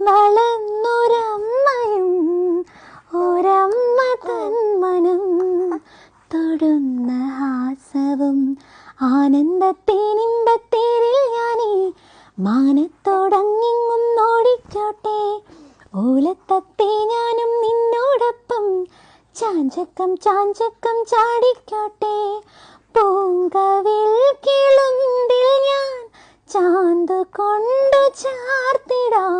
വളർന്നൊരമ്മയും ഒരമ്മ തന്മനം തൊടുന്ന ഹാസവും ആനന്ദത്തേനിമ്പത്തേരിൽ ഞാനീ മാനത്തോടങ്ങിങ്ങും നോടിക്കോട്ടെ. ഓലത്തത്തെ ഞാനും നിന്നോടൊപ്പം ചാഞ്ചക്കം ചാഞ്ചക്കം ചാടിക്കോട്ടെ. പൂങ്കവിൽ കിളുന്തിൽ ഞാൻ ചാന്ത് കൊണ്ടു ചാർത്തിടാം